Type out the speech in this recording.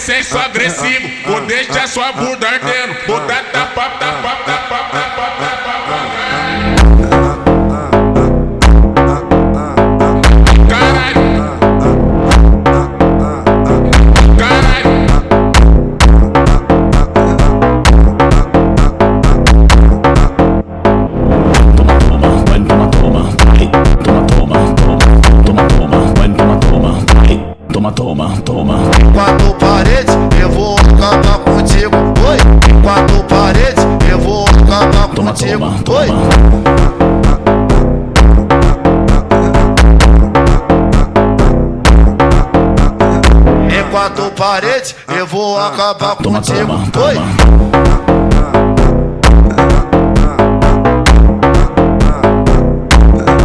senso agressivo, vou deixar sua bunda ardendo, vou dar tapa, tapa, tapa, tapa, tapa. Caralho, caralho. Toma. Quatro paredes, eu vou acabar contigo. Oi, quatro paredes, eu vou acabar contigo. Oi. Em quatro paredes, eu vou acabar contigo. Oi.